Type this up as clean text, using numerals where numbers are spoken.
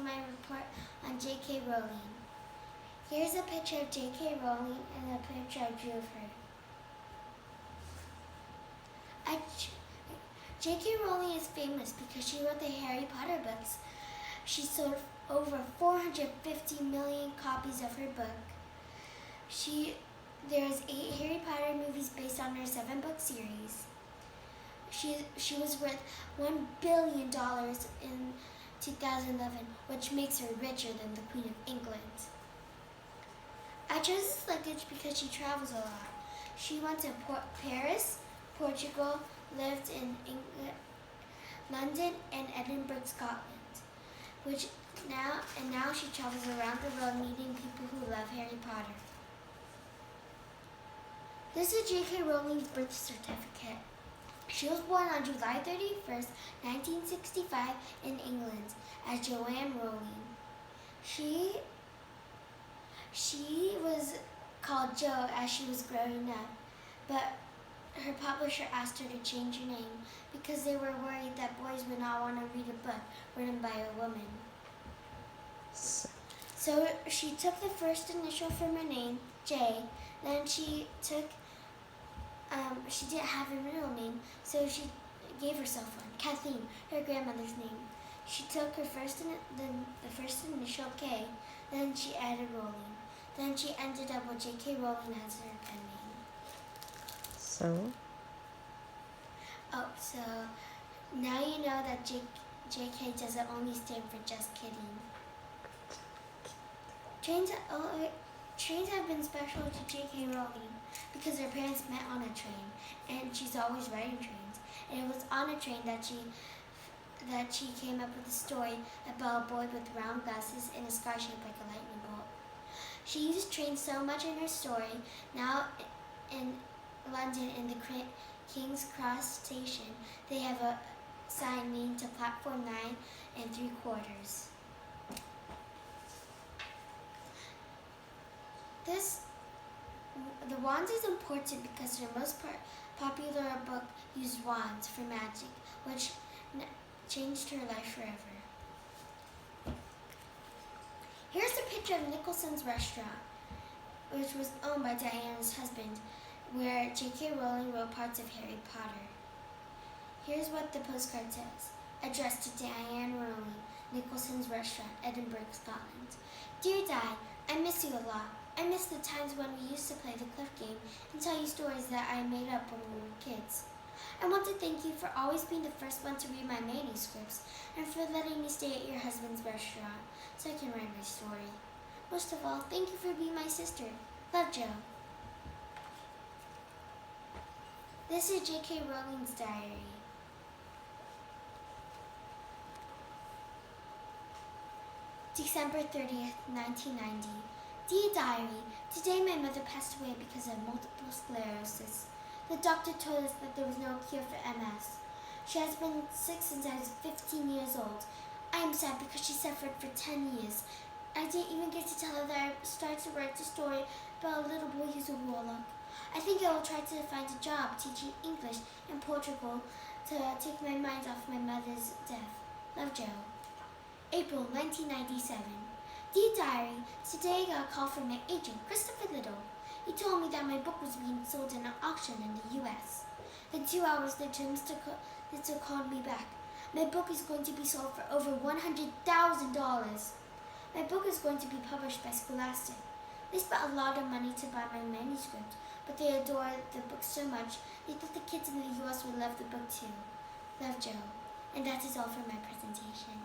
my report on J.K. Rowling. Here's a picture of J.K. Rowling and a picture I drew of her. J.K. Rowling is famous because she wrote the Harry Potter books. She sold over 450 million copies of her book. There's 8 Harry Potter movies based on her 7-book series. She was worth $1 billion in 2011, which makes her richer than the Queen of England. I chose this luggage because she travels a lot. She went to Paris, Portugal, lived in London, and Edinburgh, Scotland. Now she travels around the world meeting people who love Harry Potter. This is J.K. Rowling's birth certificate. She was born on July 31st, 1965 in England as Joanne Rowling. She was called Jo as she was growing up, but her publisher asked her to change her name because they were worried that boys would not want to read a book written by a woman. So she took the first initial from her name, J. Then she didn't have a middle name, so she gave herself one, Kathleen, her grandmother's name. She took the first initial K, then she added Rowling. Then she ended up with J.K. Rowling as her pen name. So now you know that J.K. doesn't only stand for just kidding. Trains have been special to J.K. Rowling because her parents met on a train, and she's always riding trains. And it was on a train that she came up with a story about a boy with round glasses and a scar shaped like a lightning bolt. She used trains so much in her story. Now in London, in the King's Cross station, they have a sign named to platform 9 3/4. The wand is important because her most popular book used wands for magic, which changed her life forever. Here's a picture of Nicholson's restaurant, which was owned by Diana's husband, where J.K. Rowling wrote parts of Harry Potter. Here's what the postcard says. Addressed to Diane Rowling, Nicholson's restaurant, Edinburgh, Scotland. Dear Di, I miss you a lot. I miss the times when we used to play the cliff game and tell you stories that I made up when we were kids. I want to thank you for always being the first one to read my manuscripts and for letting me stay at your husband's restaurant so I can write my story. Most of all, thank you for being my sister. Love, Jo. This is J.K. Rowling's diary. December 30th, 1990. Dear Diary, today my mother passed away because of multiple sclerosis. The doctor told us that there was no cure for MS. She has been sick since I was 15 years old. I am sad because she suffered for 10 years. I didn't even get to tell her that I started to write a story about a little boy who's a warlock. I think I will try to find a job teaching English in Portugal to take my mind off my mother's death. Love, Jo. April 1997. Dear Diary, today I got a call from my agent, Christopher Little. He told me that my book was being sold in an auction in the U.S. Then 2 hours later, Mr. Little called me back. My book is going to be sold for over $100,000. My book is going to be published by Scholastic. They spent a lot of money to buy my manuscript, but they adore the book so much, they thought the kids in the U.S. would love the book too. Love, Jo. And that is all for my presentation.